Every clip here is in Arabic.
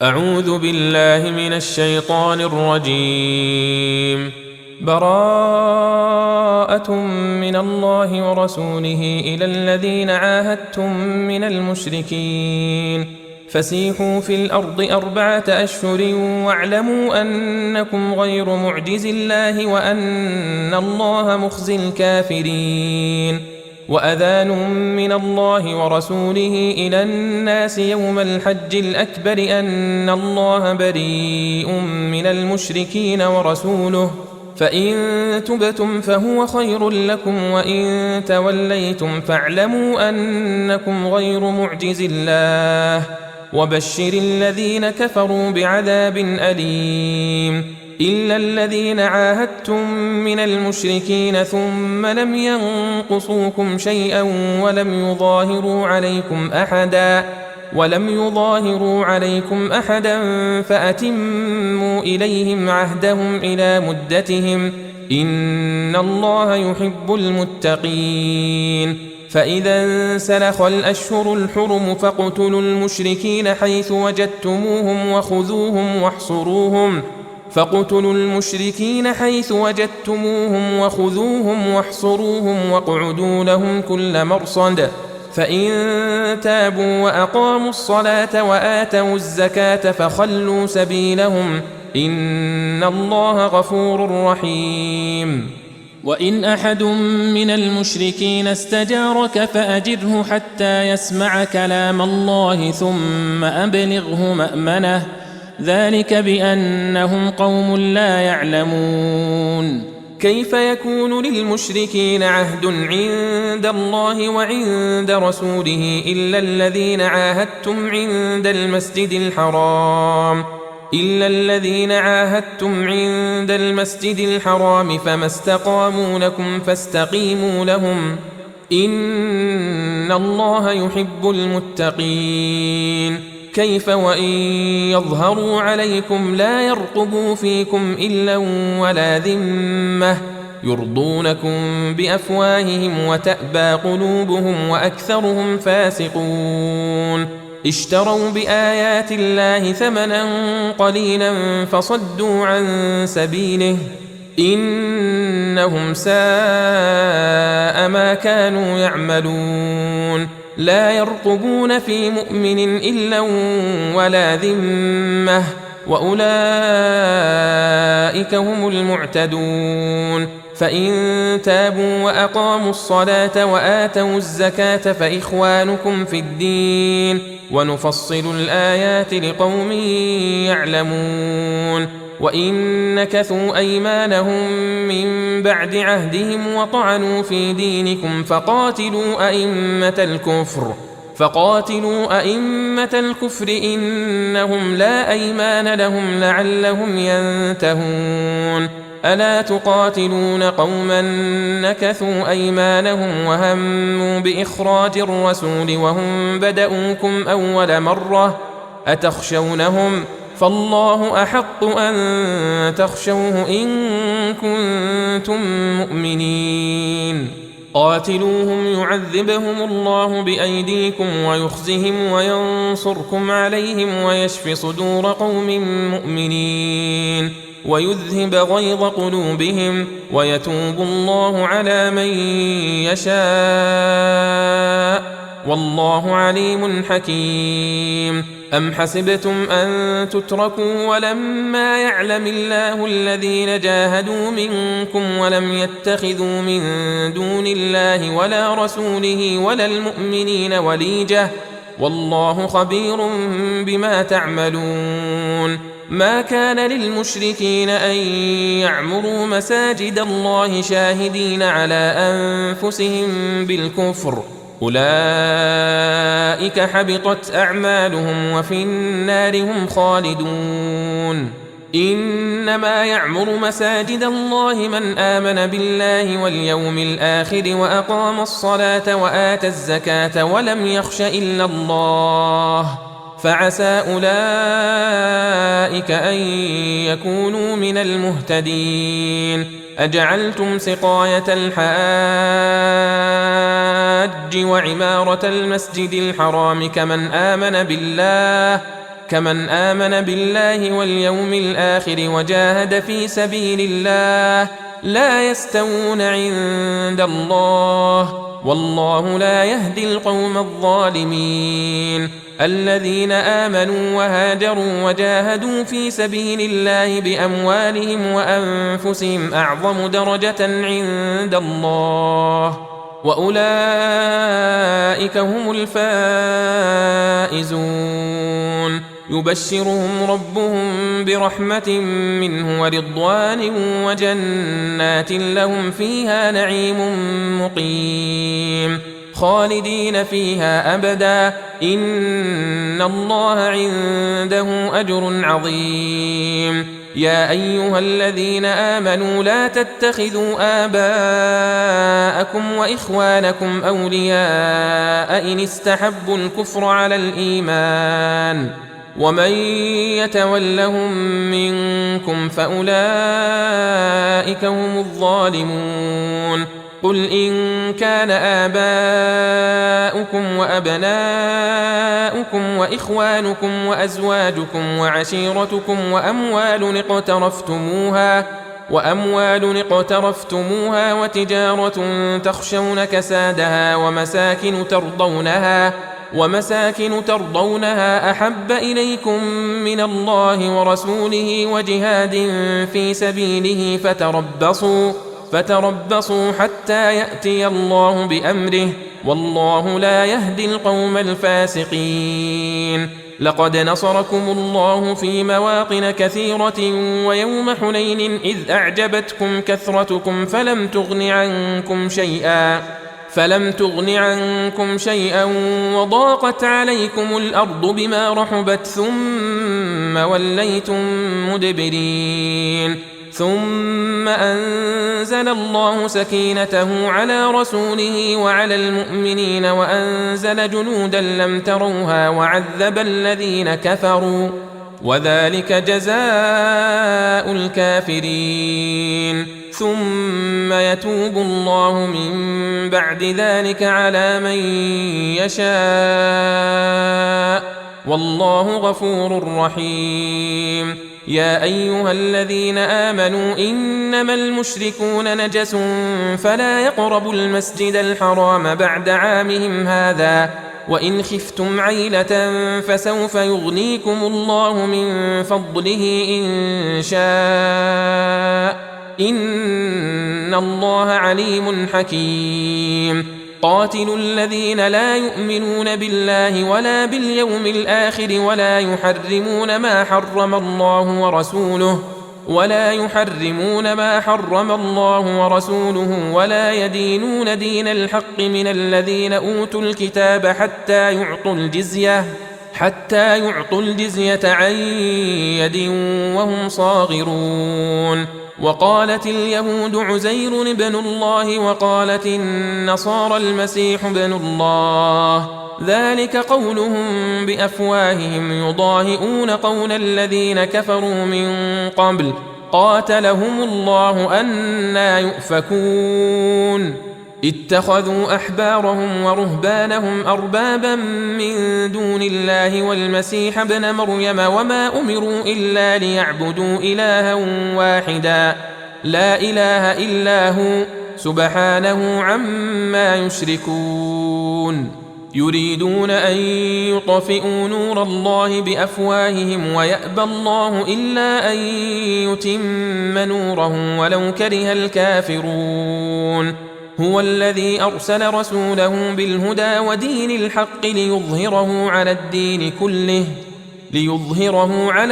أعوذ بالله من الشيطان الرجيم. براءة من الله ورسوله إلى الذين عاهدتم من المشركين فسيحوا في الأرض 4 أشهر واعلموا أنكم غير معجز الله وأن الله مخزي الكافرين. وأذان من الله ورسوله إلى الناس يوم الحج الأكبر أن الله بريء من المشركين ورسوله فإن تبتم فهو خير لكم وإن توليتم فاعلموا أنكم غير معجز الله وبشر الذين كفروا بعذاب أليم. إلا الذين عاهدتم من المشركين ثم لم ينقصوكم شيئا ولم يظاهروا عليكم أحدا فأتموا إليهم عهدهم إلى مدتهم إن الله يحب المتقين. فإذا انسلخ الأشهر الحرم فاقتلوا المشركين حيث وجدتموهم وخذوهم واحصروهم واقعدوا لهم كل مرصد. فإن تابوا وأقاموا الصلاة وآتوا الزكاة فخلوا سبيلهم إن الله غفور رحيم. وإن أحد من المشركين استجارك فأجره حتى يسمع كلام الله ثم أبلغه مأمنه ذلك بأنهم قوم لا يعلمون. كيف يكون للمشركين عهد عند الله وعند رسوله إلا الذين عاهدتم عند المسجد الحرام فما استقاموا لكم فاستقيموا لهم إن الله يحب المتقين. كيف وإن يظهروا عليكم لا يرقبوا فيكم إلا ولا ذمة يرضونكم بأفواههم وتأبى قلوبهم وأكثرهم فاسقون. اشتروا بآيات الله ثمنا قليلا فصدوا عن سبيله إنهم ساء ما كانوا يعملون. لا يرقبون في مؤمن إلا ولا ذمة وأولئك هم المعتدون. فإن تابوا وأقاموا الصلاة وآتوا الزكاة فإخوانكم في الدين ونفصل الآيات لقوم يعلمون. وإن نكثوا أيمانهم من بعد عهدهم وطعنوا في دينكم فقاتلوا أئمة الكفر إنهم لا أيمان لهم لعلهم ينتهون. ألا تقاتلون قوما نكثوا أيمانهم وهموا بإخراج الرسول وهم بدؤوكم أول مرة أتخشونهم فالله أحق أن تخشوه إن كنتم مؤمنين. قاتلوهم يعذبهم الله بأيديكم ويخزهم وينصركم عليهم ويشف صدور قوم مؤمنين ويذهب غيظ قلوبهم ويتوب الله على من يشاء والله عليم حكيم. أم حسبتم أن تتركوا ولما يعلم الله الذين جاهدوا منكم ولم يتخذوا من دون الله ولا رسوله ولا المؤمنين وليجة والله خبير بما تعملون. ما كان للمشركين أن يعمروا مساجد الله شاهدين على أنفسهم بالكفر أولئك حبطت أعمالهم وفي النار هم خالدون. إنما يعمر مساجد الله من آمن بالله واليوم الآخر وأقام الصلاة وآتى الزكاة ولم يخش إلا الله فعسى أولئك أن يكونوا من المهتدين. أجعلتم سقاية الحاج وعمارة المسجد الحرام كمن آمن بالله واليوم الآخر وجاهد في سبيل الله لا يستوون عند الله والله لا يهدي القوم الظالمين. الذين آمنوا وهاجروا وجاهدوا في سبيل الله بأموالهم وأنفسهم أعظم درجة عند الله وأولئك هم الفائزون. يبشرهم ربهم برحمة منه ورضوان وجنات لهم فيها نعيم مقيم خالدين فيها أبدا إن الله عنده أجر عظيم. يا أيها الذين آمنوا لا تتخذوا آباءكم وإخوانكم أولياء إن استحبوا الكفر على الإيمان ومن يتولهم منكم فأولئك هم الظالمون. قل إن كان آباؤكم وأبناؤكم وإخوانكم وأزواجكم وعشيرتكم وأموال اقترفتموها وتجارة تخشون كسادها ومساكن ترضونها أحب إليكم من الله ورسوله وجهاد في سبيله فتربصوا حتى يأتي الله بأمره والله لا يهدي القوم الفاسقين. لقد نصركم الله في مواطن كثيرة ويوم حنين إذ أعجبتكم كثرتكم فلم تغن عنكم شيئا وضاقت عليكم الأرض بما رحبت ثم وليتم مدبرين. ثم أنزل الله سكينته على رسوله وعلى المؤمنين وأنزل جنودا لم تروها وعذب الذين كفروا وذلك جزاء الكافرين. ثم يتوب الله من بعد ذلك على من يشاء والله غفور رحيم. يا أيها الذين آمنوا إنما المشركون نجس فلا يقربوا المسجد الحرام بعد عامهم هذا وإن خفتم عيلة فسوف يغنيكم الله من فضله إن شاء إن الله عليم حكيم. قاتلوا الذين لا يؤمنون بالله ولا باليوم الآخر ولا يحرمون ما حرم الله ورسوله ولا يدينون دين الحق من الذين أوتوا الكتاب حتى يعطوا الجزية عن يد وهم صاغرون. وقالت اليهود عزير ابن الله وقالت النصارى المسيح ابن الله ذلك قولهم بأفواههم يضاهئون قول الذين كفروا من قبل قاتلهم الله أنى يؤفكون. اتخذوا أحبارهم ورهبانهم أربابا من دون الله والمسيح ابن مريم وما أمروا إلا ليعبدوا إلها واحدا لا إله إلا هو سبحانه عما يشركون. يريدون أن يطفئوا نور الله بأفواههم ويأبى الله إلا أن يتم نوره ولو كره الكافرون. هو الذي أرسل رسوله بالهدى ودين الحق ليظهره على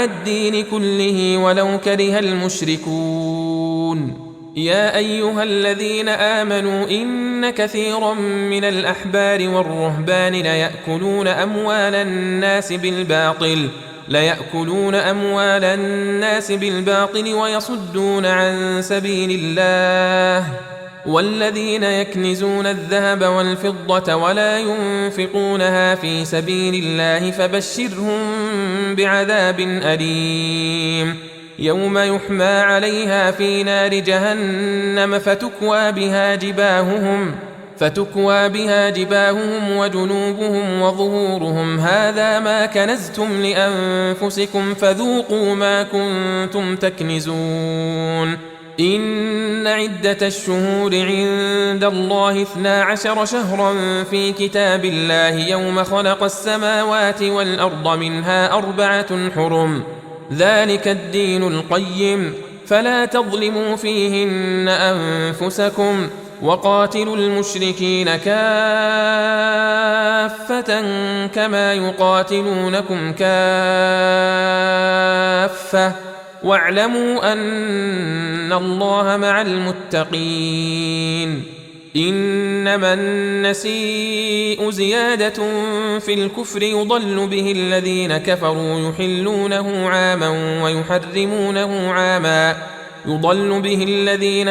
الدين كله ولو كره المشركون. يا أيها الذين آمنوا إن كثيرا من الأحبار والرهبان ليأكلون أموال الناس بالباطل ويصدون عن سبيل الله والذين يكنزون الذهب والفضة ولا ينفقونها في سبيل الله فبشرهم بعذاب أليم يوم يحمى عليها في نار جهنم فتكوى بها فتكوى بها جباههم وجنوبهم وظهورهم هذا ما كنزتم لأنفسكم فذوقوا ما كنتم تكنزون إن عدة الشهور عند الله 12 شهرا في كتاب الله يوم خلق السماوات والأرض منها 4 حرم ذلك الدين القيم فلا تظلموا فيهن أنفسكم وقاتلوا المشركين كافة كما يقاتلونكم كافة واعلموا أن الله مع المتقين إنما النسيء زيادة في الكفر يضل به الذين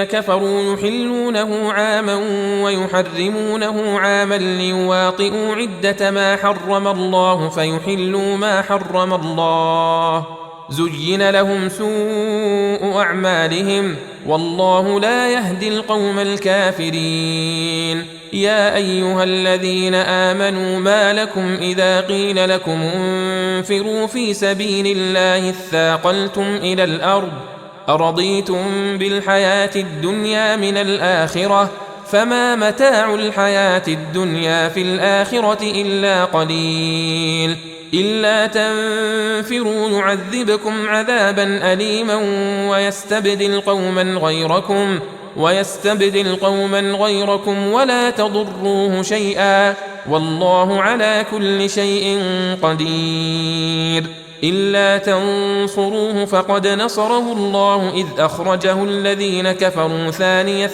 كفروا يحلونه عاما ويحرمونه عاما ليواطئوا عدة ما حرم الله فيحلوا ما حرم الله زين لهم سوء أعمالهم والله لا يهدي القوم الكافرين يا أيها الذين آمنوا ما لكم إذا قيل لكم انفروا في سبيل الله اثاقلتم إلى الأرض أرضيتم بالحياة الدنيا من الآخرة فما متاع الحياة الدنيا في الآخرة إلا قليل إلا تنفروا يعذبكم عذابا أليما ويستبدل قوما غيركم ولا تضروه شيئا والله على كل شيء قدير إلا تنصروه فقد نصره الله إذ أخرجه الذين كفروا ثاني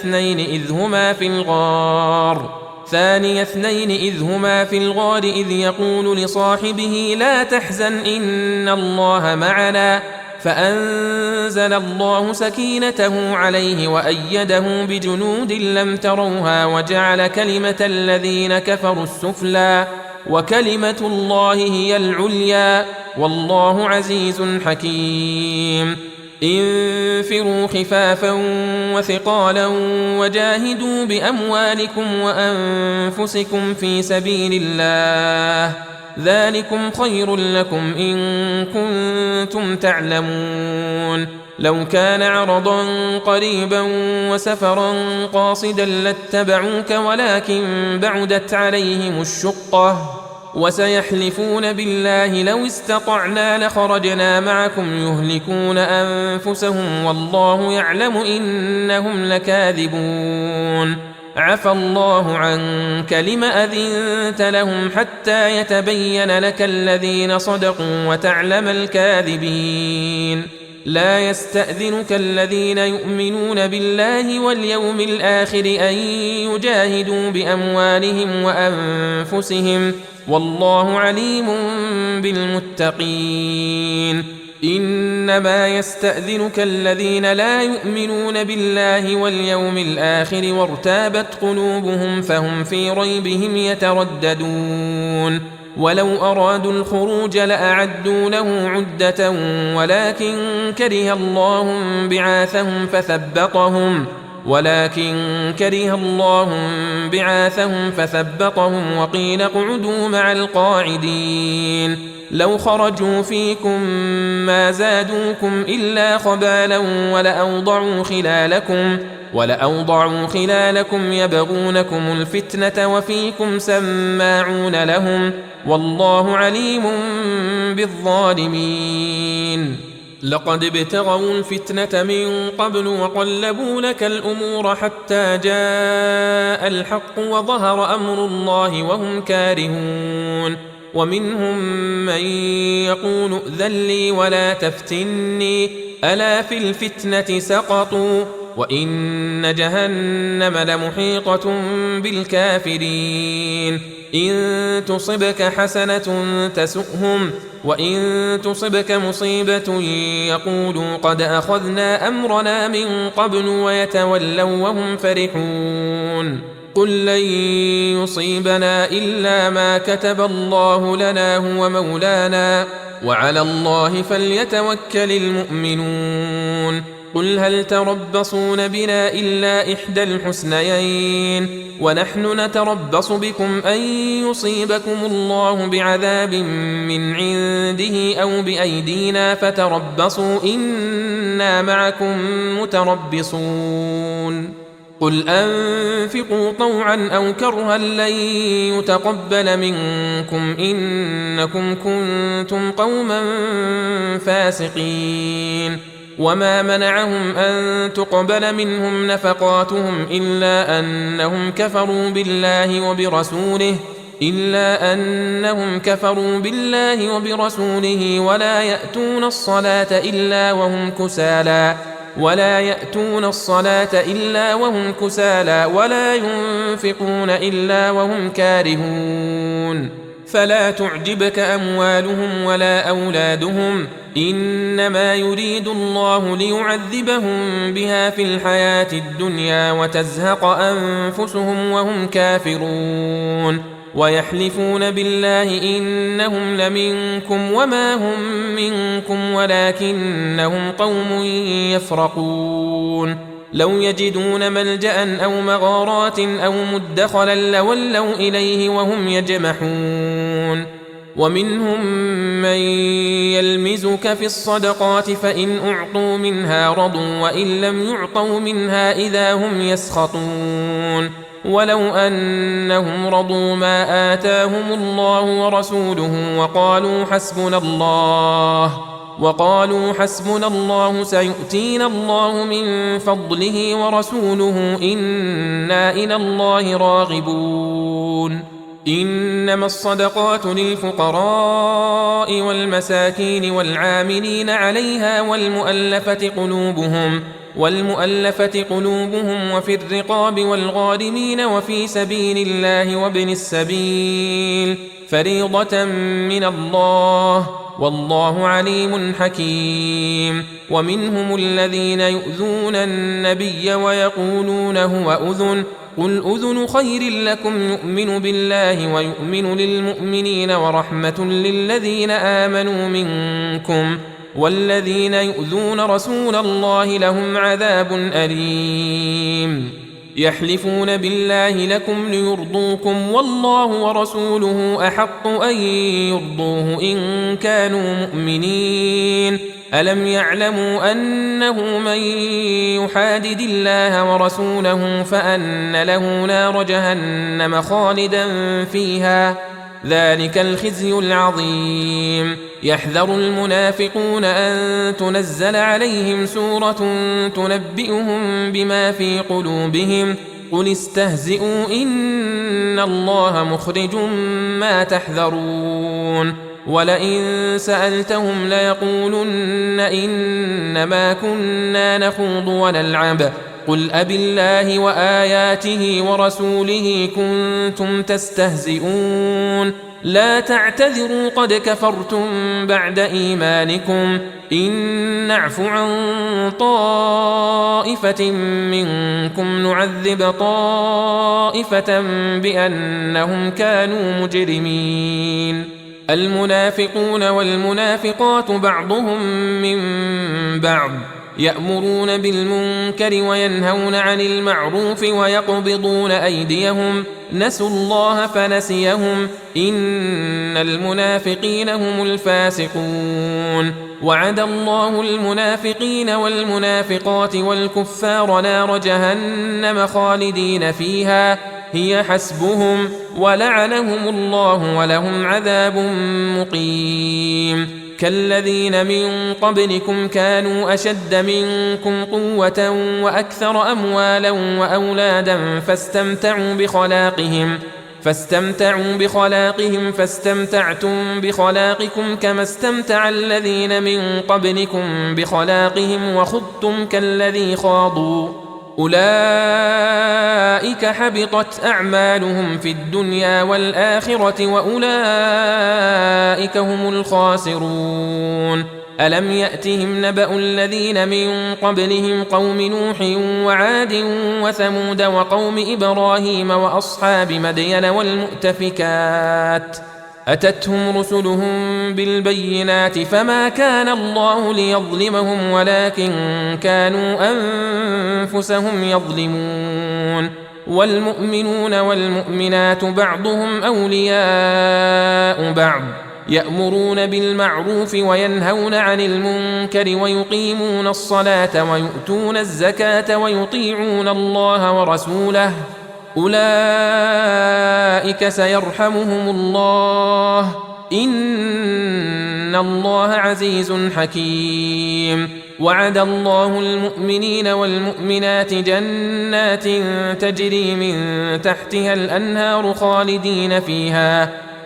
اثنين إذ هما في الغار إذ يقول لصاحبه لا تحزن إن الله معنا فأنزل الله سكينته عليه وأيده بجنود لم تروها وجعل كلمة الذين كفروا السفلى وكلمة الله هي العليا والله عزيز حكيم انفروا خفافا وثقالا وجاهدوا بأموالكم وأنفسكم في سبيل الله ذلكم خير لكم إن كنتم تعلمون لو كان عرضا قريبا وسفرا قاصدا لاتبعوك ولكن بعدت عليهم الشقة وسيحلفون بالله لو استطعنا لخرجنا معكم يهلكون أنفسهم والله يعلم إنهم لكاذبون عفى الله عنك لم أذنت لهم حتى يتبين لك الذين صدقوا وتعلم الكاذبين لا يستأذنك الذين يؤمنون بالله واليوم الآخر أن يجاهدوا بأموالهم وأنفسهم والله عليم بالمتقين إنما يستأذنك الذين لا يؤمنون بالله واليوم الآخر وارتابت قلوبهم فهم في ريبهم يترددون ولو أرادوا الخروج لأعدوا له عدة ولكن كره الله بعاثهم فثبطهم وقيل اقعدوا مع القاعدين لو خرجوا فيكم ما زادوكم إلا خبالا ولأوضعوا خلالكم يبغونكم الفتنة وفيكم سماعون لهم والله عليم بالظالمين لقد ابتغوا الفتنة من قبل وقلبوا لك الأمور حتى جاء الحق وظهر أمر الله وهم كارهون ومنهم من يقول ائذن لي ولا تفتني ألا في الفتنة سقطوا وإن جهنم لمحيطة بالكافرين إن تصبك حسنة تسؤهم وإن تصبك مصيبة يقولوا قد أخذنا أمرنا من قبل ويتولوا وهم فرحون قل لن يصيبنا إلا ما كتب الله لنا هو مولانا وعلى الله فليتوكل المؤمنون قل هل تربصون بنا إلا إحدى الحسنيين ونحن نتربص بكم أن يصيبكم الله بعذاب من عنده أو بأيدينا فتربصوا إنا معكم متربصون قل أنفقوا طوعا أو كرها لن يتقبل منكم إنكم كنتم قوما فاسقين وما منعهم أن تقبل منهم نفقاتهم إلا أنهم كفروا بالله وبرسوله ولا يأتون الصلاة إلا وهم كسالى ولا ينفقون إلا وهم كارهون فلا تعجبك أموالهم ولا أولادهم إنما يريد الله ليعذبهم بها في الحياة الدنيا وتزهق أنفسهم وهم كافرون ويحلفون بالله إنهم لمنكم وما هم منكم ولكنهم قوم يفرقون لو يجدون ملجأ أو مغارات أو مدخلا لولوا إليه وهم يجمحون ومنهم من يلمزك في الصدقات فإن أعطوا منها رضوا وإن لم يعطوا منها إذا هم يسخطون ولو أنهم رضوا ما آتاهم الله ورسوله وقالوا حسبنا الله سيؤتينا الله من فضله ورسوله إنا إلى الله راغبون إنما الصدقات للفقراء والمساكين والعاملين عليها والمؤلفة قلوبهم وفي الرقاب والغارمين وفي سبيل الله وابن السبيل فريضة من الله والله عليم حكيم ومنهم الذين يؤذون النبي ويقولون هو أذن قل أذن خير لكم يؤمن بالله ويؤمن للمؤمنين ورحمة للذين آمنوا منكم والذين يؤذون رسول الله لهم عذاب أليم يحلفون بالله لكم ليرضوكم والله ورسوله أحق أن يرضوه إن كانوا مؤمنين ألم يعلموا أنه من يحادد الله ورسوله فأن له نار جهنم خالدا فيها ذلك الخزي العظيم يحذر المنافقون أن تنزل عليهم سورة تنبئهم بما في قلوبهم قل استهزئوا إن الله مخرج ما تحذرون ولئن سألتهم ليقولن إنما كنا نخوض ونلعب قل أبالله وآياته ورسوله كنتم تستهزئون لا تعتذروا قد كفرتم بعد إيمانكم إن نعف عن طائفة منكم نعذب طائفة بأنهم كانوا مجرمين المنافقون والمنافقات بعضهم من بعض يأمرون بالمنكر وينهون عن المعروف ويقبضون أيديهم نسوا الله فنسيهم إن المنافقين هم الفاسقون وعد الله المنافقين والمنافقات والكفار نار جهنم خالدين فيها هي حسبهم ولعنهم الله ولهم عذاب مقيم كالذين من قبلكم كانوا أشد منكم قوة وأكثر أموالا وأولادا فاستمتعوا بخلاقهم فاستمتعتم بخلاقكم كما استمتع الذين من قبلكم بخلاقهم وخضتم كالذي خاضوا أولئك حبطت أعمالهم في الدنيا والآخرة وأولئك هم الخاسرون ألم يأتهم نبأ الذين من قبلهم قوم نوح وعاد وثمود وقوم إبراهيم وأصحاب مدين والمؤتفكات أتتهم رسلهم بالبينات فما كان الله ليظلمهم ولكن كانوا أنفسهم يظلمون والمؤمنون والمؤمنات بعضهم أولياء بعض يأمرون بالمعروف وينهون عن المنكر ويقيمون الصلاة ويؤتون الزكاة ويطيعون الله ورسوله أولئك سيرحمهم الله إن الله عزيز حكيم وعد الله المؤمنين والمؤمنات جنات تجري من تحتها الأنهار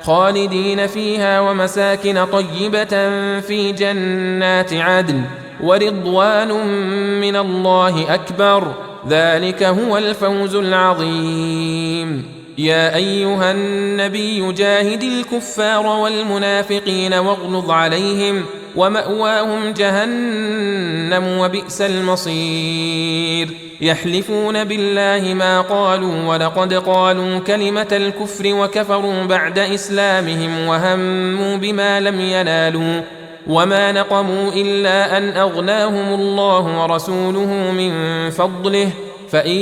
خالدين فيها ومساكن طيبة في جنات عدن ورضوان من الله أكبر ذلك هو الفوز العظيم يا أيها النبي جاهد الكفار والمنافقين واغلظ عليهم ومأواهم جهنم وبئس المصير يحلفون بالله ما قالوا ولقد قالوا كلمة الكفر وكفروا بعد إسلامهم وهموا بما لم ينالوا وما نقموا إلا أن أغناهم الله ورسوله من فضله فإن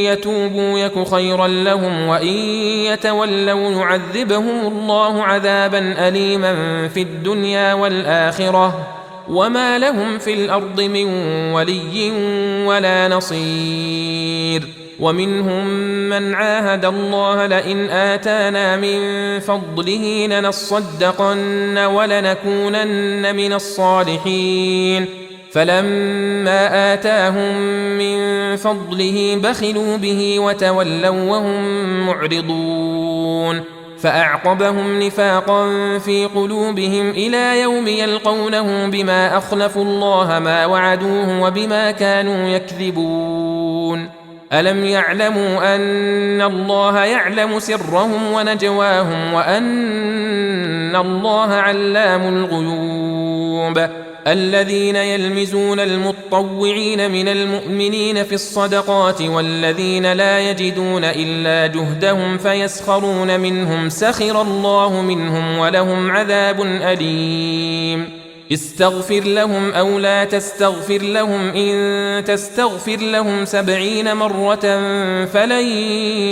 يتوبوا يك خيرا لهم وإن يتولوا يعذبهم الله عذابا أليما في الدنيا والآخرة وما لهم في الأرض من ولي ولا نصير ومنهم من عاهد الله لئن آتانا من فضله لنصدقن ولنكونن من الصالحين فلما آتاهم من فضله بخلوا به وتولوا وهم معرضون فأعقبهم نفاقا في قلوبهم إلى يوم يلقونه بما أخلفوا الله ما وعدوه وبما كانوا يكذبون ألم يعلموا أن الله يعلم سرهم ونجواهم وأن الله علام الغيوب الذين يلمزون المطوعين من المؤمنين في الصدقات والذين لا يجدون إلا جهدهم فيسخرون منهم سخر الله منهم ولهم عذاب أليم استغفر لهم أو لا تستغفر لهم إن تستغفر لهم 70 مرة فلن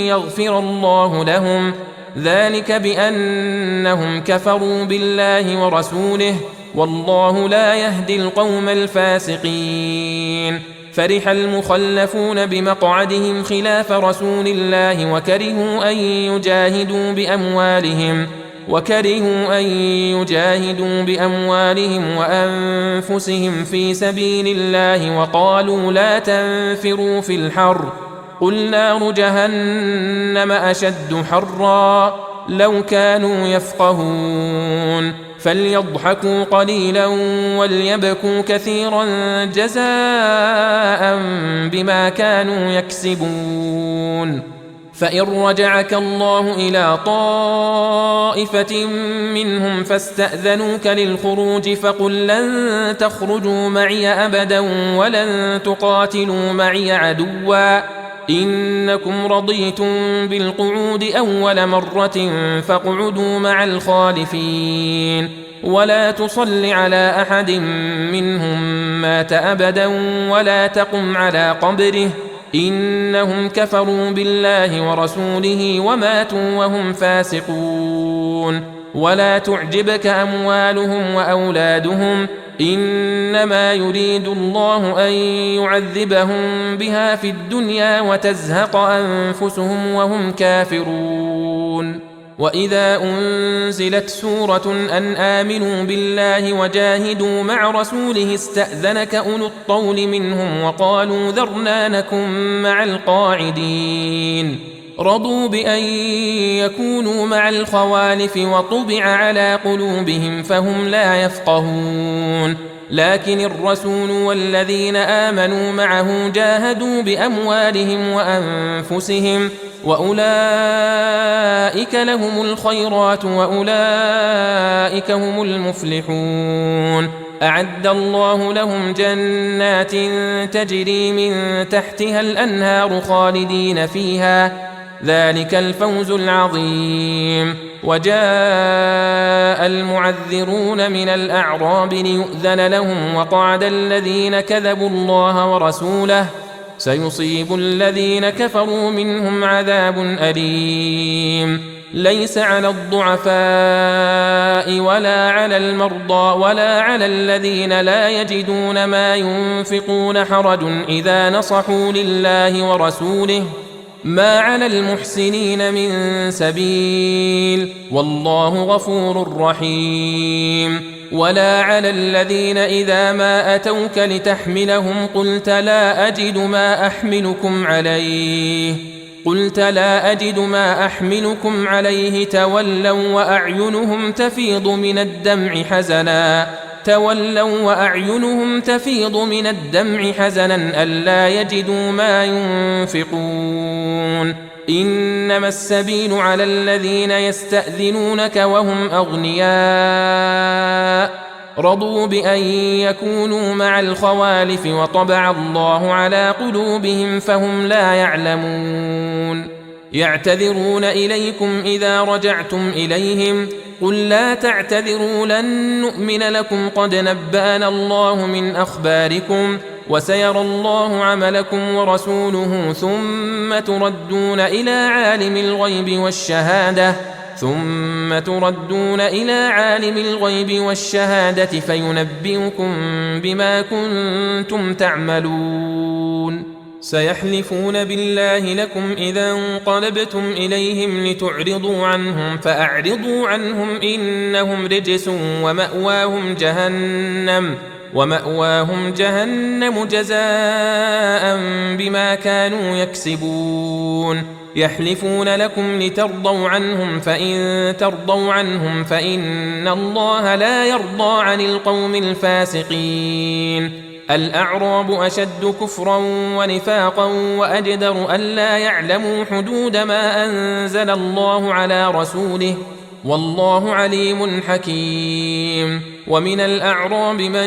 يغفر الله لهم ذلك بأنهم كفروا بالله ورسوله والله لا يهدي القوم الفاسقين فرح المخلفون بمقعدهم خلاف رسول الله وكرهوا أن يجاهدوا بأموالهم وأنفسهم في سبيل الله وقالوا لا تنفروا في الحر قل نار جهنم أشد حرا لو كانوا يفقهون فليضحكوا قليلا وليبكوا كثيرا جزاء بما كانوا يكسبون فإن رجعك الله إلى طائفة منهم فاستأذنوك للخروج فقل لن تخرجوا معي أبدا ولن تقاتلوا معي عدوا إنكم رضيتم بالقعود أول مرة فاقعدوا مع الخالفين ولا تصل على أحد منهم مات أبدا ولا تقم على قبره إنهم كفروا بالله ورسوله وماتوا وهم فاسقون ولا تعجبك أموالهم وأولادهم إنما يريد الله أن يعذبهم بها في الدنيا وتزهق أنفسهم وهم كافرون وإذا أنزلت سورة أن آمنوا بالله وجاهدوا مع رسوله استأذنك أولو الطول منهم وقالوا ذرنا نكن مع القاعدين رضوا بأن يكونوا مع الخوالف وطبع على قلوبهم فهم لا يفقهون لكن الرسول والذين آمنوا معه جاهدوا بأموالهم وأنفسهم وأولئك لهم الخيرات وأولئك هم المفلحون أعد الله لهم جنات تجري من تحتها الأنهار خالدين فيها ذلك الفوز العظيم. وجاء المعذرون من الأعراب ليؤذن لهم وقعد الذين كذبوا الله ورسوله سيصيب الذين كفروا منهم عذاب أليم. ليس على الضعفاء ولا على المرضى ولا على الذين لا يجدون ما ينفقون حرج إذا نصحوا لله ورسوله ما على المحسنين من سبيل والله غفور رحيم. ولا على الذين إذا ما أتوك لتحملهم قلت لا أجد ما أحملكم عليه تولوا وأعينهم تفيض من الدمع حزنا ألا يجدوا ما ينفقون. إنما السبيل على الذين يستأذنونك وهم أغنياء رضوا بأن يكونوا مع الخوالف وطبع الله على قلوبهم فهم لا يعلمون. يعتذرون إليكم إذا رجعتم إليهم قل لا تعتذروا لن نؤمن لكم قد نبأنا الله من أخباركم وسيرى الله عملكم ورسوله ثم تردون إلى عالم الغيب والشهادة فينبئكم بما كنتم تعملون. سيحلفون بالله لكم إذا انقلبتم إليهم لتعرضوا عنهم فأعرضوا عنهم إنهم رجس ومأواهم جهنم جزاء بما كانوا يكسبون. يحلفون لكم لترضوا عنهم فإن ترضوا عنهم فإن الله لا يرضى عن القوم الفاسقين. الأعراب أشد كفرا ونفاقا وأجدر ألا يعلموا حدود ما أنزل الله على رسوله والله عليم حكيم. ومن الأعراب من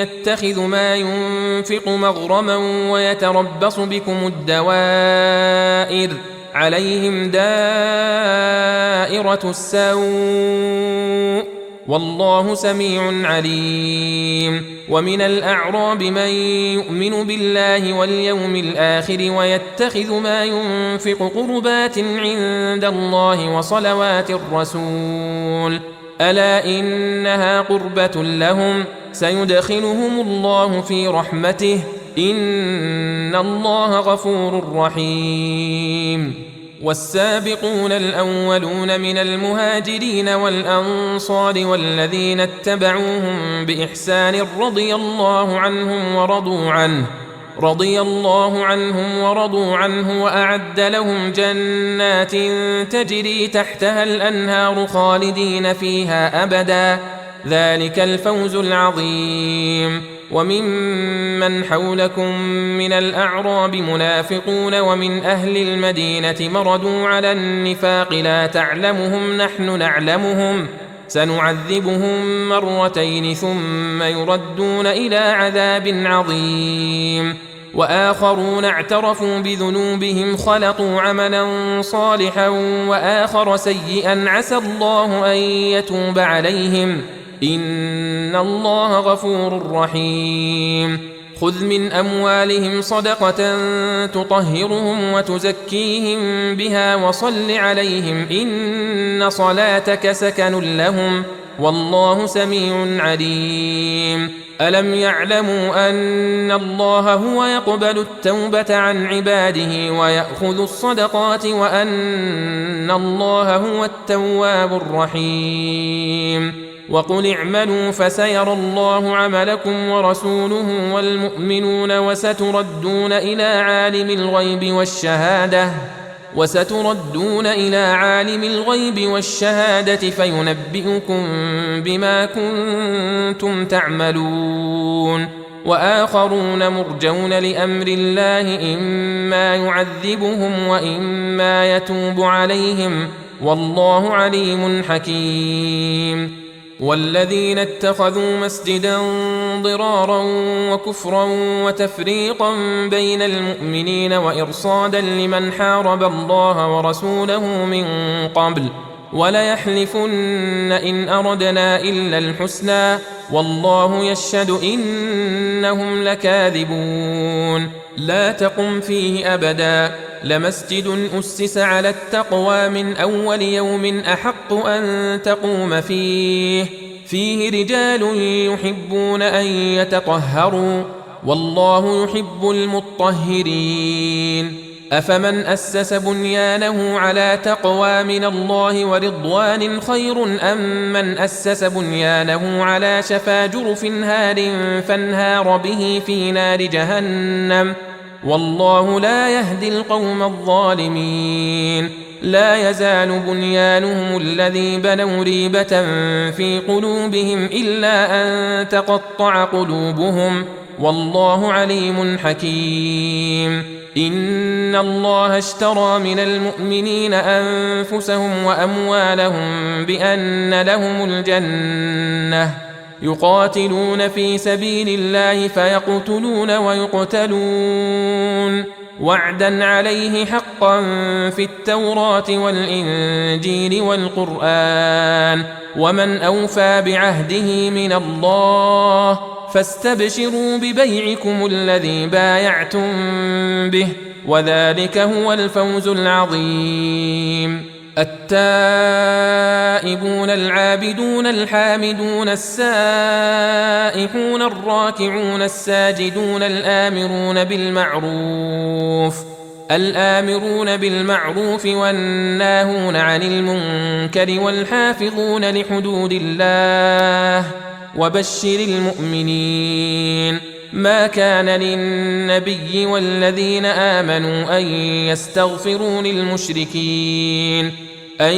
يتخذ ما ينفق مغرما ويتربص بكم الدوائر عليهم دائرة السوء والله سميع عليم. ومن الأعراب من يؤمن بالله واليوم الآخر ويتخذ ما ينفق قربات عند الله وصلوات الرسول ألا إنها قربة لهم سيدخلهم الله في رحمته إن الله غفور رحيم. والسابقون الأولون من المهاجرين والأنصار والذين اتبعوهم بإحسان رضي الله عنهم ورضوا عنه وأعد لهم جنات تجري تحتها الأنهار خالدين فيها أبدا ذلك الفوز العظيم. وممن حولكم من الأعراب منافقون ومن أهل المدينة مردوا على النفاق لا تعلمهم نحن نعلمهم سنعذبهم مرتين ثم يردون إلى عذاب عظيم. وآخرون اعترفوا بذنوبهم خلطوا عملا صالحا وآخر سيئا عسى الله أن يتوب عليهم إن الله غفور رحيم. خذ من أموالهم صدقة تطهرهم وتزكيهم بها وصل عليهم إن صلاتك سكن لهم والله سميع عليم. ألم يعلموا أن الله هو يقبل التوبة عن عباده ويأخذ الصدقات وأن الله هو التواب الرحيم. وقل اعملوا فسيرى الله عملكم ورسوله والمؤمنون وستردون إلى عالم الغيب والشهادة فينبئكم بما كنتم تعملون. وآخرون مرجون لأمر الله إما يعذبهم وإما يتوب عليهم والله عليم حكيم. والذين اتخذوا مسجدا ضرارا وكفرا وتفريقا بين المؤمنين وإرصادا لمن حارب الله ورسوله من قبل وليحلفن إن أردنا إلا الحسنى والله يشهد إنهم لكاذبون لا تقم فيه أبدا لمسجد أسس على التقوى من أول يوم أحق أن تقوم فيه رجال يحبون أن يتطهروا والله يحب المطهرين أفمن أسس بنيانه على تقوى من الله ورضوان خير أم من أسس بنيانه على شفا جرف هار فانهار به في نار جهنم والله لا يهدي القوم الظالمين لا يزال بنيانهم الذي بنوا ريبة في قلوبهم إلا أن تقطع قلوبهم والله عليم حكيم إن الله اشترى من المؤمنين أنفسهم وأموالهم بأن لهم الجنة يقاتلون في سبيل الله فيقتلون ويقتلون وعدا عليه حقا في التوراة والإنجيل والقرآن ومن أوفى بعهده من الله فاستبشروا ببيعكم الذي بايعتم به وذلك هو الفوز العظيم التائبون العابدون الحامدون السائحون الراكعون الساجدون الآمرون بالمعروف والناهون عن المنكر والحافظون لحدود الله وبشر المؤمنين ما كان للنبي والذين آمنوا أن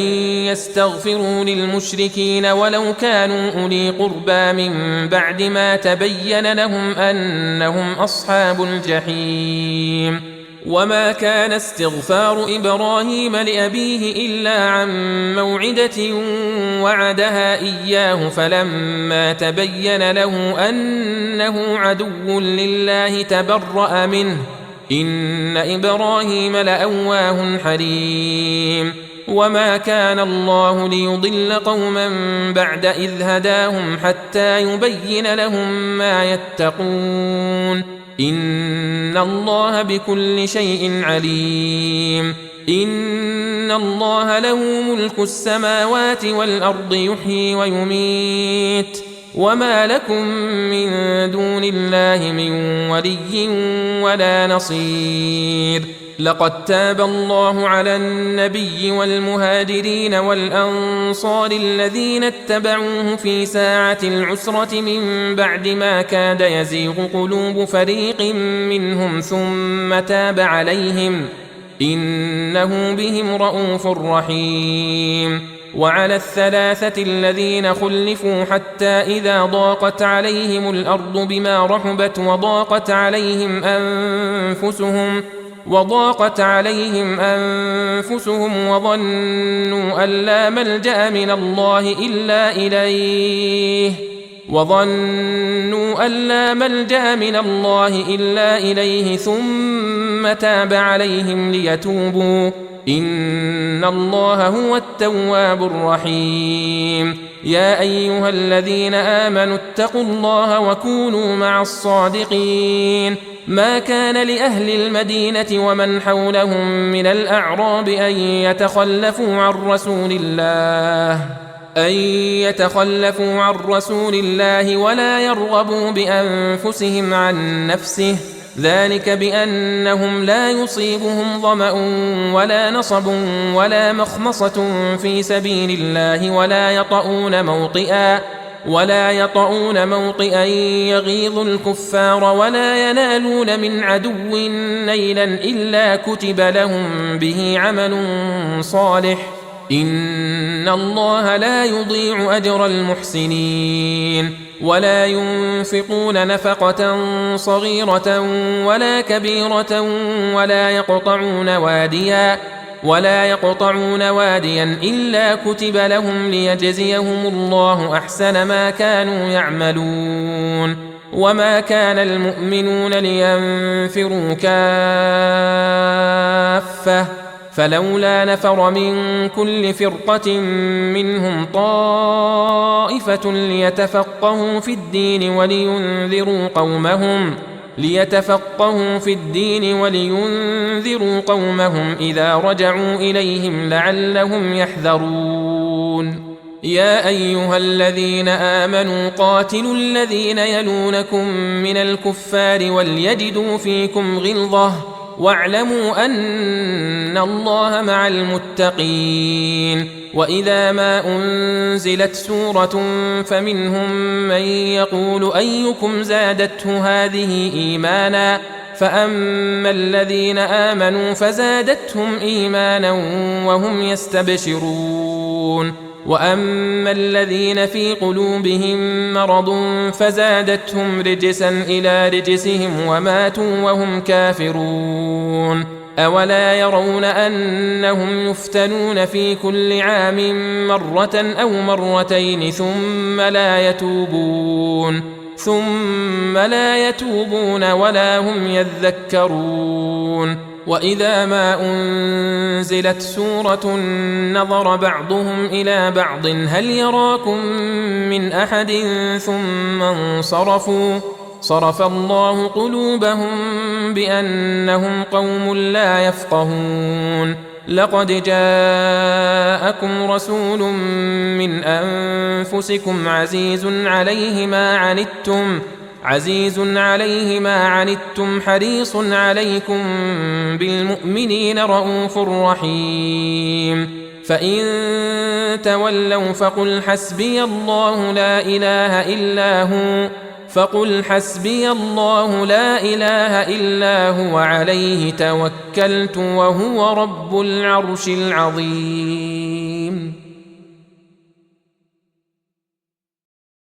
يستغفروا للمشركين ولو كانوا أولي قربى من بعد ما تبين لهم أنهم أصحاب الجحيم وما كان استغفار إبراهيم لأبيه إلا عن موعدة وعدها إياه فلما تبين له أنه عدو لله تبرأ منه إن إبراهيم لأواه حليم وما كان الله ليضل قوما بعد إذ هداهم حتى يبين لهم ما يتقون إن الله بكل شيء عليم إن الله له ملك السماوات والأرض يحيي ويميت وما لكم من دون الله من ولي ولا نصير لقد تاب الله على النبي والمهاجرين والأنصار الذين اتبعوه في ساعة العسرة من بعد ما كاد يزيغ قلوب فريق منهم ثم تاب عليهم إنه بهم رءوف رحيم وعلى الثلاثة الذين خلفوا حتى إذا ضاقت عليهم الأرض بما رحبت وضاقت عليهم أنفسهم وظنوا أن لا ملجأ من الله إلا إليه ثم تاب عليهم ليتوبوا إن الله هو التواب الرحيم يا أيها الذين آمنوا اتقوا الله وكونوا مع الصادقين ما كان لأهل المدينة ومن حولهم من الأعراب أن يتخلفوا عن رسول الله ولا يرغبوا بأنفسهم عن نفسه ذلك بأنهم لا يصيبهم ظمأ ولا نصب ولا مخمصة في سبيل الله ولا يطؤون موطئا يغيظ الكفار ولا ينالون من عدو نيلا إلا كتب لهم به عمل صالح إن الله لا يضيع أجر المحسنين ولا ينفقون نفقة صغيرة ولا كبيرة ولا يقطعون واديا إلا كتب لهم ليجزيهم الله أحسن ما كانوا يعملون وما كان المؤمنون لينفروا كافة فلولا نفر من كل فرقة منهم طائفة ليتفقهوا في الدين ولينذروا قومهم إذا رجعوا إليهم لعلهم يحذرون يا أيها الذين آمنوا قاتلوا الذين يلونكم من الكفار وليجدوا فيكم غلظة واعلموا أن الله مع المتقين وإذا ما أنزلت سورة فمنهم من يقول أيكم زادته هذه إيمانا فأما الذين آمنوا فزادتهم إيمانا وهم يستبشرون وأما الذين في قلوبهم مرض فزادتهم رجسا إلى رجسهم وماتوا وهم كافرون أولا يرون أنهم يفتنون في كل عام مرة أو مرتين ثم لا يتوبون ولا هم يذكرون وإذا ما أنزلت سورة نظر بعضهم إلى بعض هل يراكم من أحد ثم انصرفوا صرف الله قلوبهم بأنهم قوم لا يفقهون لقد جاءكم رسول من أنفسكم عزيز عليه ما عنتم حريص عليكم بالمؤمنين رؤوف رحيم فإن تولوا فقل حسبي الله لا إله إلا هو عليه توكلت وهو رب العرش العظيم.